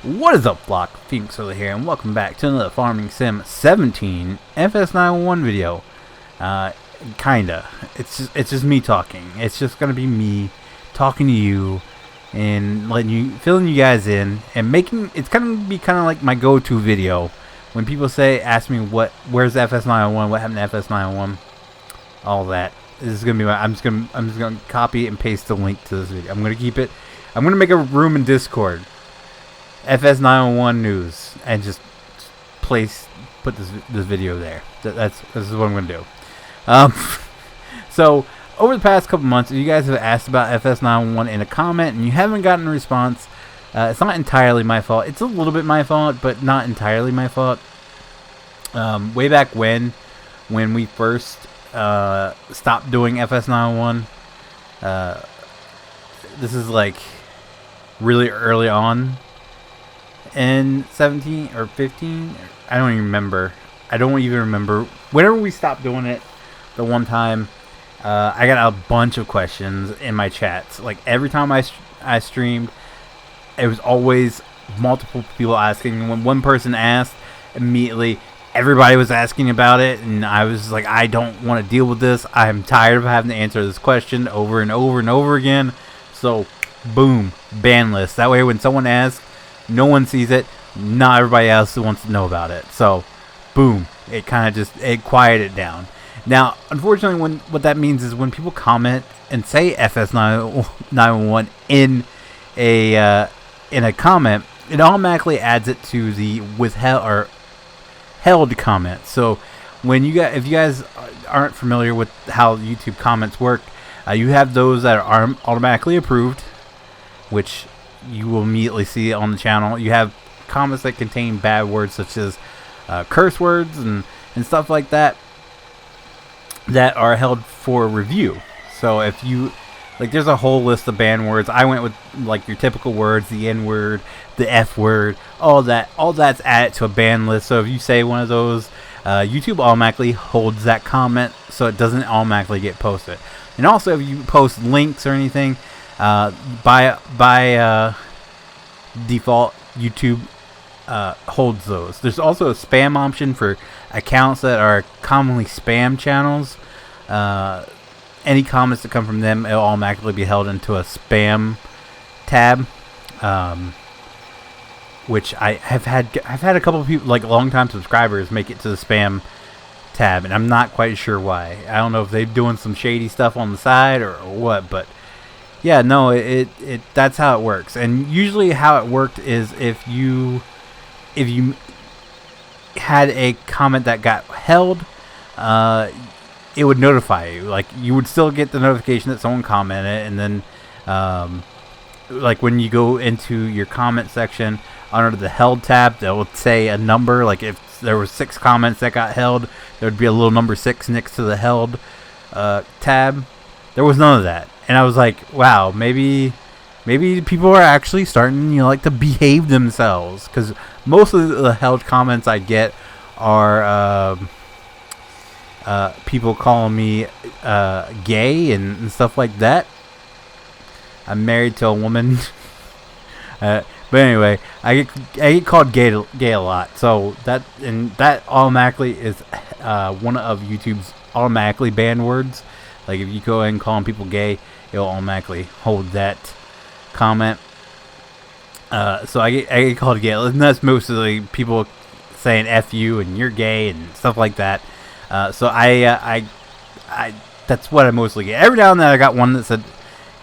What is up, Flock? Feenix over here, and welcome back to another Farming Sim 17 FS901 video. Kinda. It's just me talking. It's just gonna be me talking to you and filling you guys in and making. It's gonna be kind of like my go-to video when people ask me where's FS901, what happened to FS901, all that. This is gonna be I'm just gonna copy and paste the link to this video. I'm gonna keep it. I'm gonna make a room in Discord. FS901 news, and just put this video there. This is what I'm gonna do. So over the past couple months, if you guys have asked about FS901 in a comment and you haven't gotten a response, it's not entirely my fault. It's a little bit my fault, but not entirely my fault. Way back when we first stopped doing FS901, this is like really early on. In 17 or 15, I don't even remember. Whenever we stopped doing it, the one time, I got a bunch of questions in my chats. Like every time I streamed, it was always multiple people asking. When one person asked, immediately everybody was asking about it, and I was like, I don't want to deal with this. I'm tired of having to answer this question over and over and over again. So, boom, ban list. That way, when someone asks, no one sees it. Not everybody else wants to know about it. So, boom. It kind of it quieted down. Now, unfortunately, what that means is when people comment and say FS901 in a comment, it automatically adds it to the withheld or held comment. So, if you guys aren't familiar with how YouTube comments work, you have those that are automatically approved, which you will immediately see on the channel. You have comments that contain bad words such as curse words and stuff like that are held for review. So if you there's a whole list of banned words. I went with like your typical words, the N word, the F word, all that's added to a ban list. So if you say one of those, YouTube automatically holds that comment so it doesn't automatically get posted. And also if you post links or anything, by default, YouTube holds those. There's also a spam option for accounts that are commonly spam channels. Any comments that come from them, it'll automatically be held into a spam tab, which I've had a couple of people, like long-time subscribers, make it to the spam tab, and I'm not quite sure why. I don't know if they're doing some shady stuff on the side or what, but yeah, no, that's how it works. And usually how it worked is if you had a comment that got held, it would notify you. Like you would still get the notification that someone commented, and then like when you go into your comment section under the held tab, that will say a number. Like if there were 6 comments that got held, there would be a little number 6 next to the held tab. There was none of that. And I was like, wow, maybe people are actually starting, to behave themselves. Because most of the held comments I get are people calling me gay and stuff like that. I'm married to a woman. But anyway, I get called gay a lot. So that automatically is one of YouTube's automatically banned words. Like if you go ahead and call people gay, it'll automatically hold that comment. So I get called gay, and that's mostly people saying "f you" and "you're gay" and stuff like that. So I that's what I mostly get. Every now and then I got one that said,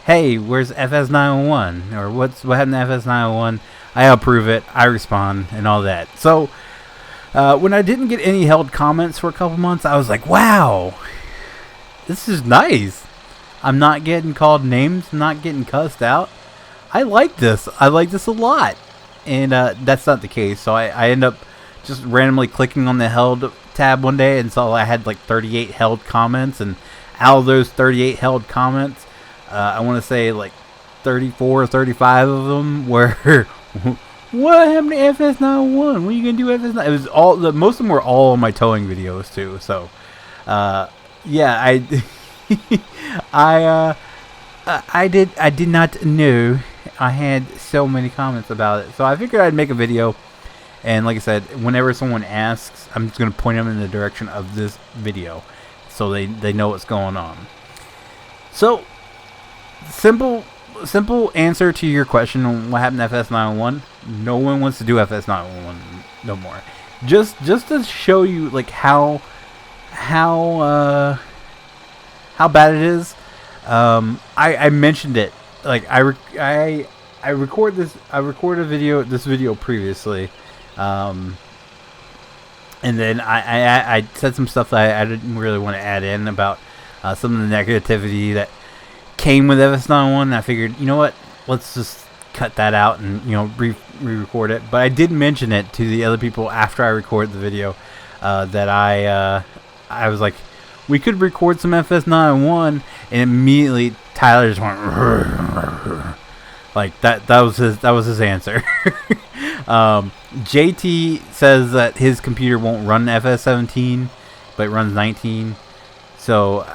"Hey, where's FS901?" or what happened to FS901? I approve it, I respond, and all that. So when I didn't get any held comments for a couple months, I was like, wow. This is nice. I'm not getting called names. I'm not getting cussed out. I like this. I like this a lot. And that's not the case. So I end up just randomly clicking on the held tab one day and saw I had like 38 held comments. And out of those 38 held comments, I want to say like 34 or 35 of them were, what happened to FS901? What are you going to do FS9? It was most of them were all my towing videos too. So, yeah, I did not know I had so many comments about it. So I figured I'd make a video. And like I said, whenever someone asks, I'm just going to point them in the direction of this video, so they know what's going on. So, simple answer to your question on what happened to FS901. No one wants to do FS901 no more. Just to show you like how bad it is. I mentioned it. Like I recorded this video previously. And then I said some stuff that I didn't really want to add in about some of the negativity that came with FS901. And I figured, you know what, let's just cut that out and re-record it. But I did mention it to the other people after I recorded the video, that I was like, we could record some FS901, and immediately Tyler just went like that. That was his answer. JT says that his computer won't run FS17, but it runs 19. So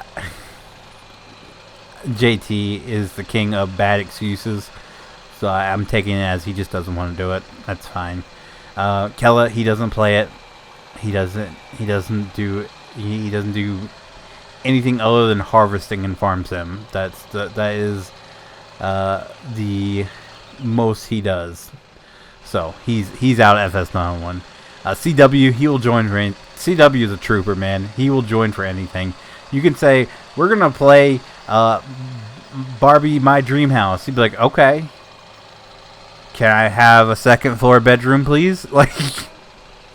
JT is the king of bad excuses. So I'm taking it as he just doesn't want to do it. That's fine. Kella, he doesn't play it. He doesn't do anything other than harvesting and farm sim. That is the most he does. So he's out at FS901. CW, he will join for CW is a trooper, man. He will join for anything. You can say, we're gonna play Barbie My Dream House. He'd be like, okay. Can I have a second floor bedroom, please? Like,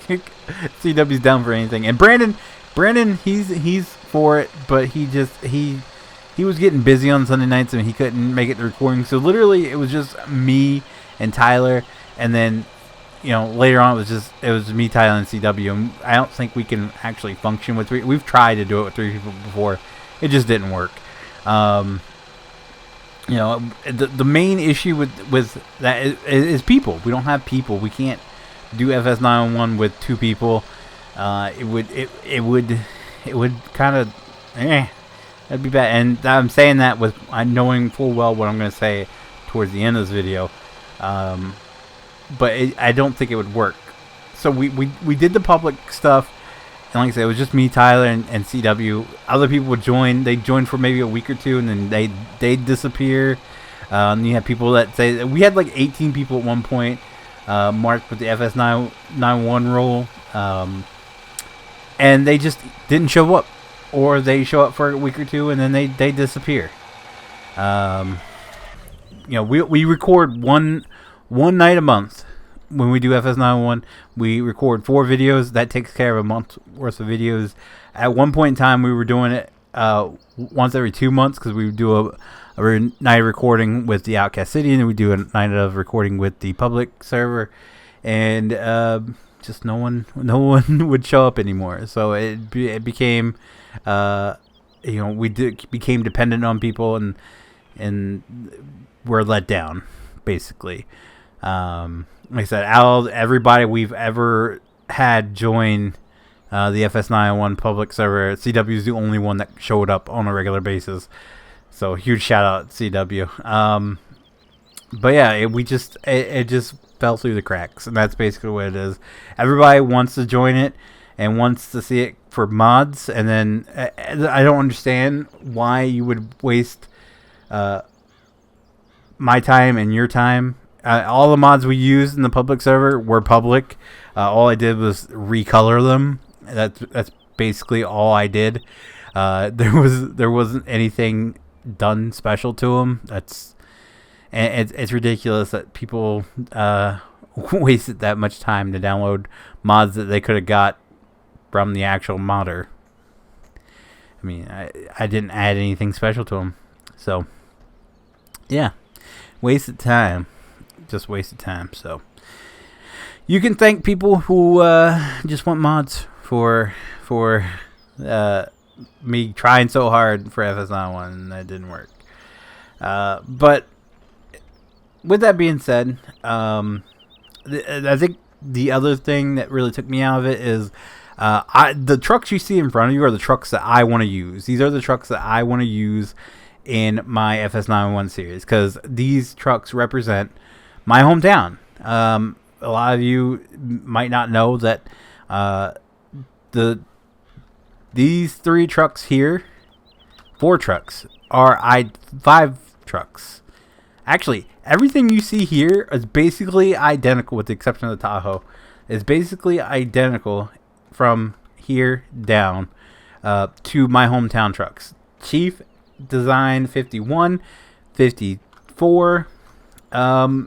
CW's down for anything. And Brandon, he's for it, but he was getting busy on Sunday nights and he couldn't make it to recording. So literally, it was just me and Tyler, and then later on it was me, Tyler, and CW. And I don't think we can actually function with three. We've tried to do it with three people before, it just didn't work. The main issue with that is people. We don't have people. We can't do FS901 with two people. It would kind of that'd be bad. And I'm saying that with knowing full well what I'm going to say towards the end of this video. But I don't think it would work. So we did the public stuff. And like I said, it was just me, Tyler, and CW. Other people would join. They'd join for maybe a week or two, and then they'd disappear. You have people that say... We had like 18 people at one point marked with the FS991 role. And they just didn't show up. Or they show up for a week or two, and then they disappear. We record one night a month. When we do FS901, we record 4 videos. That takes care of a month worth of videos. At one point in time, we were doing it once every 2 months, because we would do a night of recording with the Outcast City, and then we do a night of recording with the public server, and just no one would show up anymore. So it became became dependent on people, and we're let down basically. Like I said, out of everybody we've ever had join the FS901 public server, CW is the only one that showed up on a regular basis. So huge shout out CW. But yeah, it just fell through the cracks, and that's basically what it is. Everybody wants to join it and wants to see it for mods, and then I don't understand why you would waste my time and your time. All the mods we used in the public server were public. All I did was recolor them. That's basically all I did. There wasn't anything done special to them. It's ridiculous that people wasted that much time to download mods that they could have got from the actual modder. I mean, I didn't add anything special to them, so yeah, wasted time. Just wasted time. So you can thank people who just want mods for me trying so hard for FS901, and that didn't work. But with that being said, I think the other thing that really took me out of it is the trucks you see in front of you are the trucks that I want to use. These are the trucks that I want to use in my FS91 series, because these trucks represent my hometown. A lot of you might not know that these 3 trucks here, 4 trucks, are i5 trucks. Actually, everything you see here is basically identical, with the exception of the Tahoe. Is basically identical from here down to my hometown trucks. Chief Design 51, 54. I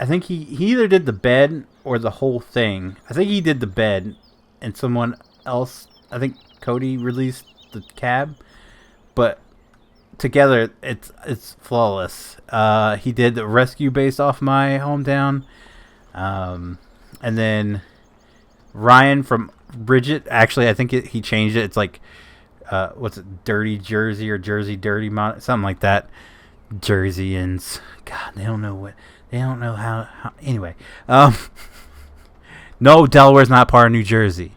think he either did the bed or the whole thing. I think he did the bed, and someone else, I think Cody, released the cab. But together, it's flawless. He did the rescue based off my hometown. And then Ryan from Bridget, actually, I think he changed it. It's like, what's it, Dirty Jersey or Jersey Dirty, something like that. Jerseyans, God, they don't know how anyway. No, Delaware's not part of New Jersey.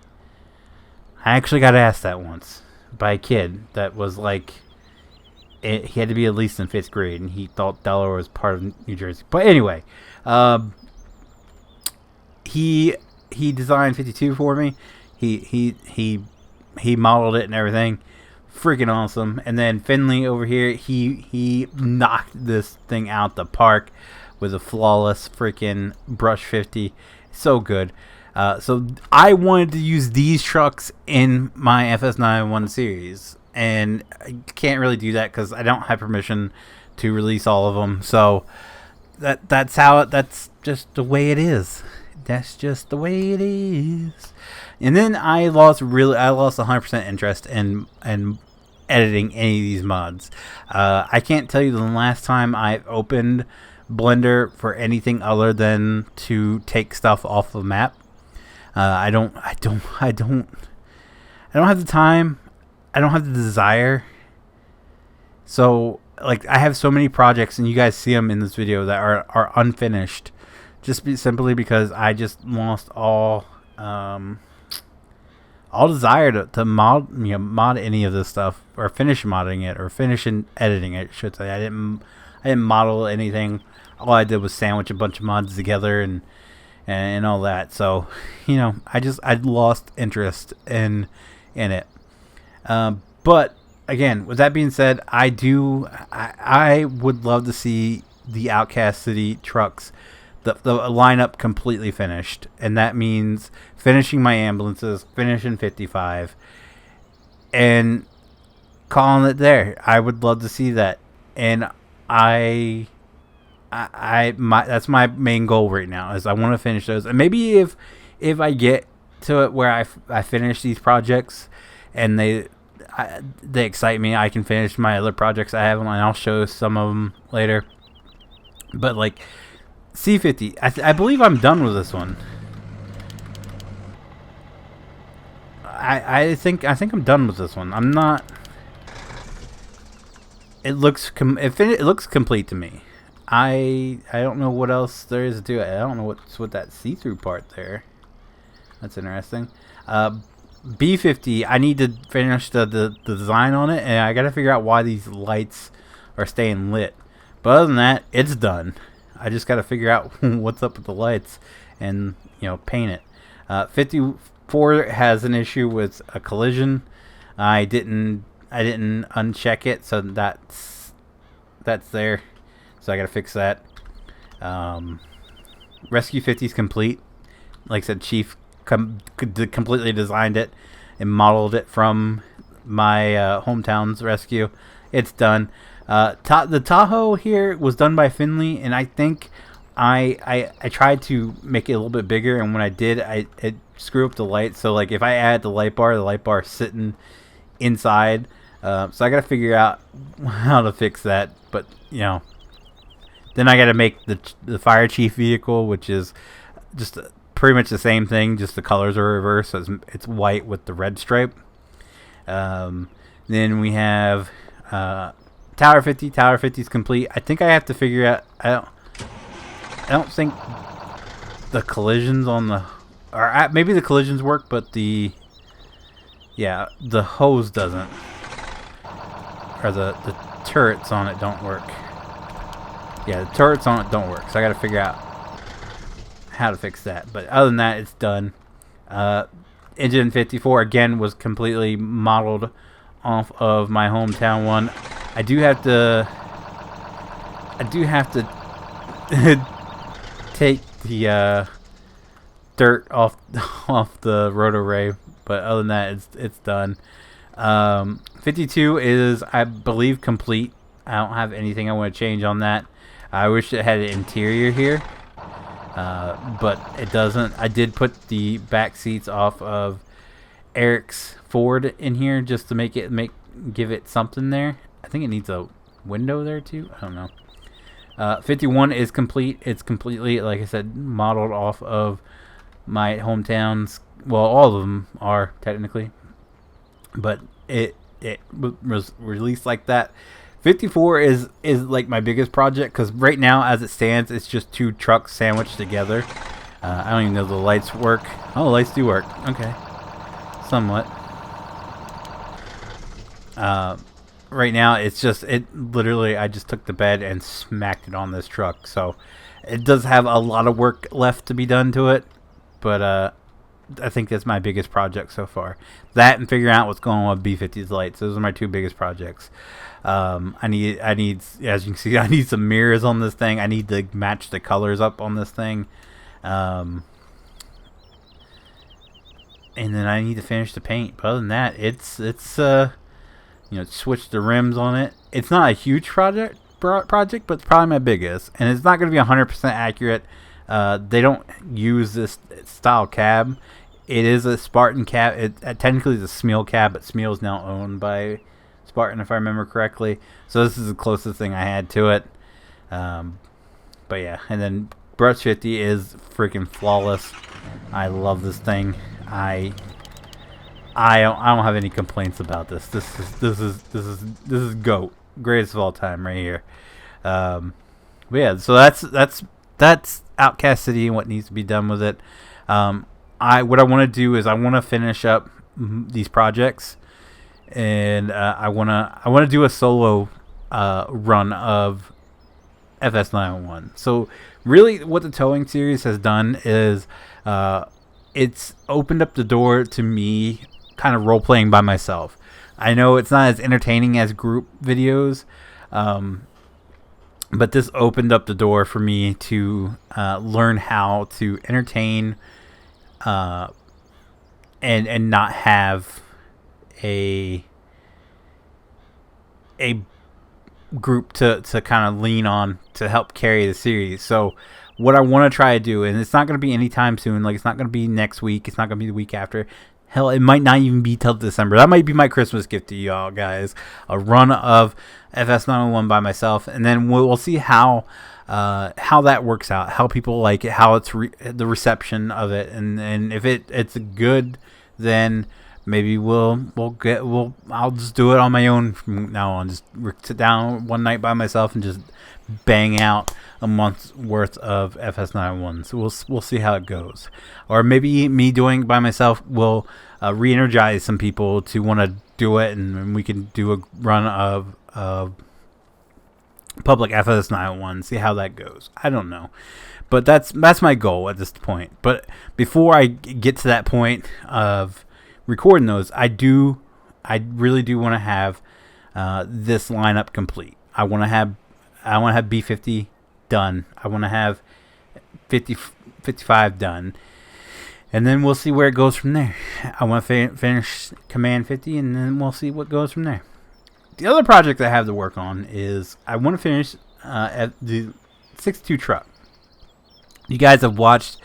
I actually got asked that once by a kid that was like, he had to be at least in 5th grade, and he thought Delaware was part of New Jersey. But anyway, he designed 52 for me. He modeled it and everything. Freaking awesome. And then Finley over here, he knocked this thing out the park with a flawless freaking brush 50. So good. So I wanted to use these trucks in my FS91 series, and I can't really do that because I don't have permission to release all of them. So that's just the way it is. That's just the way it is. And then I lost 100% interest in editing any of these mods. I can't tell you the last time I opened Blender for anything other than to take stuff off the map. I don't have the time. I don't have the desire. So, like, I have so many projects, and you guys see them in this video, that are unfinished, simply because I just lost all desire to mod any of this stuff, or finish modding it, or finish editing it, I should say. I didn't model anything. All I did was sandwich a bunch of mods together and all that. So, I lost interest in it. But again, with that being said, I would love to see the Outcast City trucks, the lineup completely finished, and that means finishing my ambulances, finishing 55, and calling it there. I would love to see that, and that's my main goal right now, is I want to finish those. And maybe if I get to it where I finish these projects and they excite me, I can finish my other projects I have, and I'll show some of them later. But like C50, I believe I'm done with this one. I think I'm done with this one. I'm not. It looks complete to me. I don't know what else there is to do. I don't know what's with that see-through part there. That's interesting. B50, I need to finish the design on it, and I got to figure out why these lights are staying lit. But other than that, it's done. I just got to figure out what's up with the lights and paint it. 54 has an issue with a collision. I didn't uncheck it, so that's there. So I got to fix that. Rescue 50 is complete. Like I said, Chief completely designed it and modeled it from my hometown's rescue. It's done. The Tahoe here was done by Finley, and I think I tried to make it a little bit bigger, and when I did, it screwed up the light. So like if I add the light bar is sitting inside. So I got to figure out how to fix that. But then I got to make the fire chief vehicle, which is just pretty much the same thing, just the colors are reversed. So it's white with the red stripe. Then we have Tower 50. Tower 50 is complete. I think I have to figure out. I don't think the collisions on the, or maybe the collisions work, but the hose doesn't. or the turrets on it don't work. Yeah, the turrets on it don't work. So I got to figure out how to fix that. But other than that, it's done. Engine 54 again was completely modeled off of my hometown one. I do have to take the dirt off the rotor ray, but other than that, it's done. 52 is, I believe, complete. I don't have anything I want to change on that. I wish it had an interior here, but it doesn't. I did put the back seats off of Eric's Ford in here just to give it something there. I think it needs a window there too. I don't know. 51 is complete. It's completely, like I said, modeled off of my hometowns. Well, all of them are technically, but it was released like that. 54 is like my biggest project because right now, as it stands, it's just two trucks sandwiched together. I don't even know if the lights work. Oh, the lights do work. Okay, somewhat. Right now, it's just literally, I just took the bed and smacked it on this truck. So it does have a lot of work left to be done to it, but I think that's my biggest project so far. That and figuring out what's going on with B50's lights. Those are my two biggest projects. I need, as you can see, I need some mirrors on this thing. I need to match the colors up on this thing. And then I need to finish the paint. But other than that, it's switch the rims on it. It's not a huge project, but it's probably my biggest. And it's not going to be 100% accurate. They don't use this style cab. It is a Spartan cab. It technically is a Smil cab, but Smil is now owned by Spartan, if I remember correctly. So this is the closest thing I had to it. But yeah, and then Brush 50 is freaking flawless. I love this thing. I don't have any complaints about this. This is GOAT, greatest of all time right here. But yeah, so that's Outcast City and what needs to be done with it. What I want to do is I want to finish up these projects, and I want to do a solo run of FS901. So really, what the towing series has done is it's opened up the door to me kind of role playing by myself. I know it's not as entertaining as group videos, but this opened up the door for me to learn how to entertain and not have a group to kind of lean on to help carry the series. So what I want to try to do, and it's not going to be anytime soon, like it's not going to be next week, it's not going to be the week after. Hell, it might not even be till December. That might be my Christmas gift to y'all guys. A run of FS901 by myself, and then we'll see how that works out. How people like it, how it's the reception of it, and if it's good, then maybe I'll just do it on my own from now on. Just sit down one night by myself and just bang out a month's worth of FS901. So we'll see how it goes. Or maybe me doing it by myself will re-energize some people to want to do it, and we can do a run of public FS901. See how that goes. I don't know, but that's my goal at this point. But before I get to that point of recording those, I really do want to have this lineup complete. I want to have B50 done. I want to have 55 done, and then we'll see where it goes from there. I want to finish Command 50, and then we'll see what goes from there. The other project I have to work on is I want to finish at the 62 truck. You guys have watched.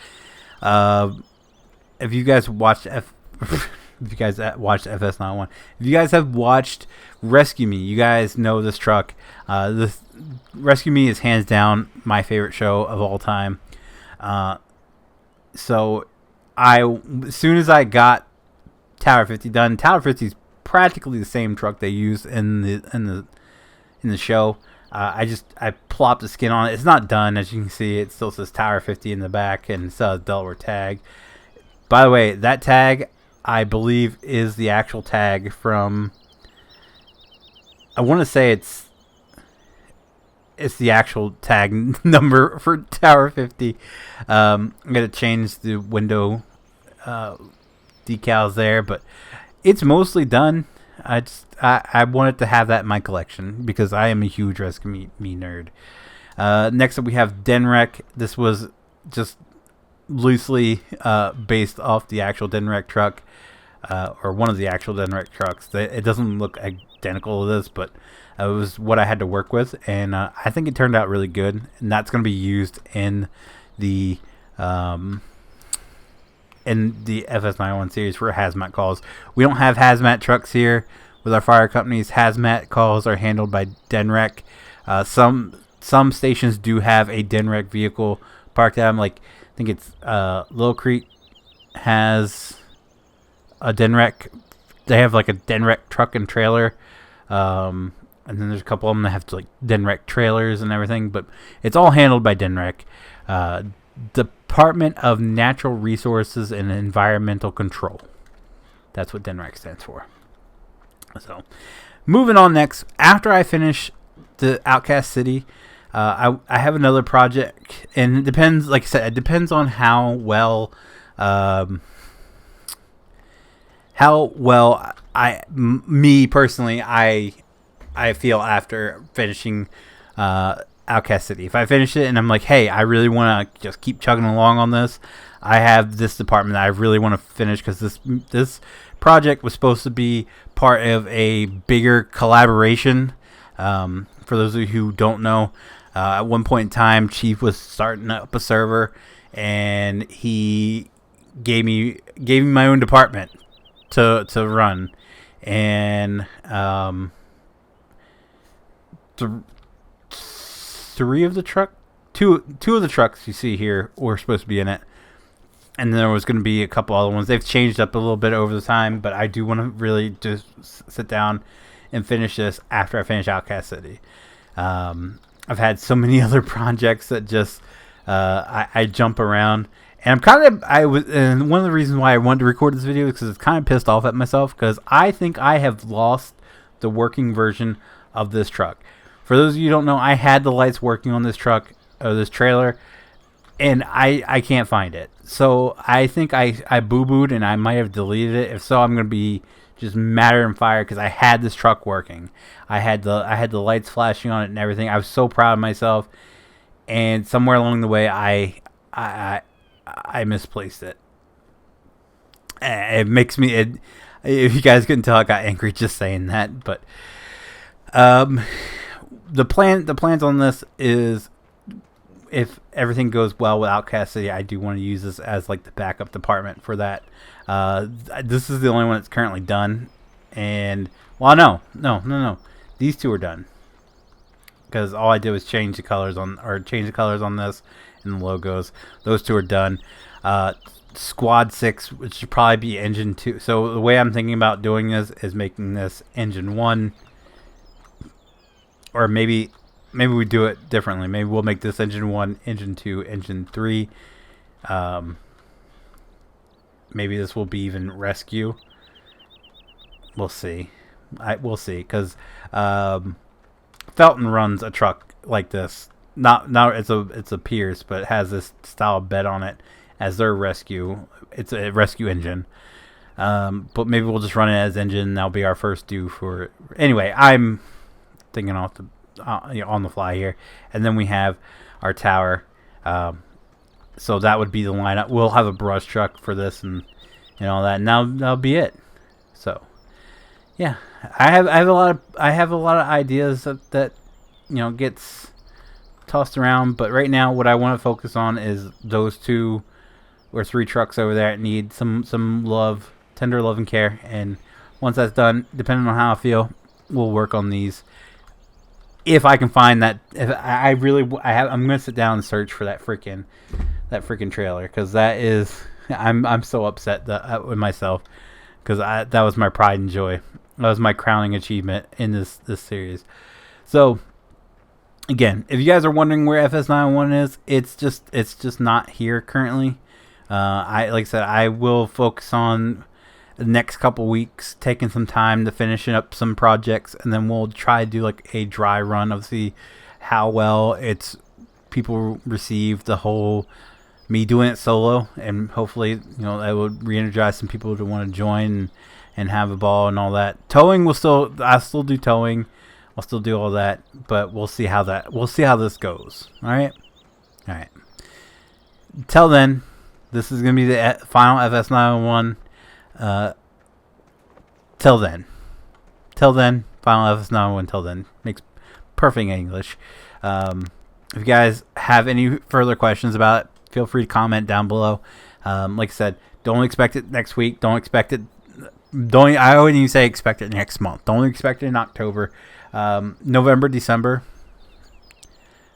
If you guys watched FS91, if you guys have watched Rescue Me, you guys know this truck. This Rescue Me is hands down my favorite show of all time. So as soon as I got Tower 50 done, Tower 50 is practically the same truck they use in the show. I plopped the skin on it. It's not done, as you can see. It still says Tower 50 in the back, and it's a Delaware tag. By the way, that tag I believe is the actual tag from I want to say it's the actual tag number for Tower 50. I'm gonna change the window decals there, but it's mostly done. I wanted to have that in my collection because I am a huge Rescue Me nerd. Next up we have Denrek. This was just loosely based off the actual Denrek truck, or one of the actual Denrek trucks. It doesn't look identical to this, but it was what I had to work with, and I think it turned out really good. And that's going to be used in the FS91 series for hazmat calls. We don't have hazmat trucks here with our fire companies. Hazmat calls are handled by Denrek. Some stations do have a Denrek vehicle parked at them. Like I think it's Little Creek has a Denrek. They have like a Denrek truck and trailer. And then there's a couple of them that have like Denrek trailers and everything, but it's all handled by Denrek. Department of Natural Resources and Environmental Control. That's what Denrek stands for. So, moving on next. After I finish the Outcast City, I have another project, and it depends. Like I said, it depends on how well me personally, I feel after finishing Outcast City. If I finish it and I'm like, hey, I really want to just keep chugging along on this, I have this department that I really want to finish because this project was supposed to be part of a bigger collaboration. For those of you who don't know, at one point in time, Chief was starting up a server, and he gave me my own department to run, and two of the trucks you see here were supposed to be in it, and then there was going to be a couple other ones. They've changed up a little bit over the time, but I do want to really just sit down and finish this after I finish Outcast City. I've had so many other projects that just I jump around, and and one of the reasons why I wanted to record this video is because it's kind of pissed off at myself because I think I have lost the working version of this truck. For those of you who don't know, I had the lights working on this truck, or this trailer, and I can't find it. So I think I boo-booed, and I might have deleted it. If so, I'm going to be just madder than fire because I had this truck working. I had the lights flashing on it and everything. I was so proud of myself, and somewhere along the way, I misplaced it. It makes me... if you guys couldn't tell, I got angry just saying that, but... The plans on this is, if everything goes well with Outcast City, I do want to use this as like the backup department for that. This is the only one that's currently done, and well, no, these two are done because all I did was change the colors on this and the logos. Those two are done. Squad 6, which should probably be Engine 2. So the way I'm thinking about doing this is making this Engine 1. Or maybe we do it differently. Maybe we'll make this Engine 1, Engine 2, Engine 3. Maybe this will be even Rescue. We'll see. We'll see. Because Felton runs a truck like this. Not it's a Pierce, but it has this style of bed on it as their Rescue. It's a Rescue engine. But maybe we'll just run it as engine. That'll be our first due for... Anyway, I'm... thinking off the on the fly here, and then we have our tower. So that would be the lineup. We'll have a brush truck for this and all that. And that'll be it. So yeah, I have a lot of ideas that gets tossed around, but right now what I want to focus on is those 2 or 3 trucks over there that need some love, tender love and care. And once that's done, depending on how I feel, we'll work on these. If I can find that, I'm gonna sit down and search for that freaking trailer, because that is, I'm so upset with myself, because that was my pride and joy. That was my crowning achievement in this series. So again, if you guys are wondering where FS91 is, it's just not here currently. Like I said, I will focus on the next couple weeks, taking some time to finishing up some projects, and then we'll try to do like a dry run of see how well people receive the whole me doing it solo, and hopefully that would re-energize some people to want to join and have a ball and all that. Towing I'll still do towing. I'll still do all that, but we'll see how this goes. All right. Till then, this is gonna be the final FS901. Till then, final FS901. Till then, makes perfect English. If you guys have any further questions about it, feel free to comment down below. Like I said, don't expect it next week. Don't expect it. I wouldn't even say expect it next month. Don't expect it in October. November, December.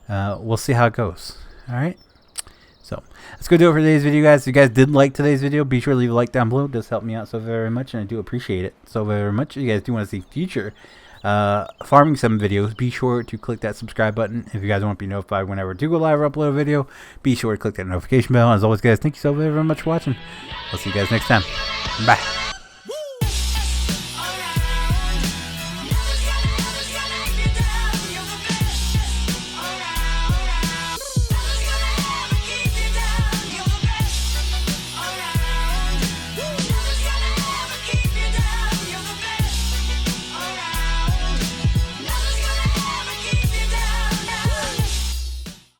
We'll see how it goes. All right. So let's go do it for today's video, guys. If you guys did like today's video, be sure to leave a like down below. It does help me out so very much, and I do appreciate it so very much. If you guys do want to see future farming sim videos, be sure to click that subscribe button. If you guys want to be notified whenever I do go live or upload a video, be sure to click that notification bell. As always, guys, thank you so very much for watching. I'll see you guys next time. Bye.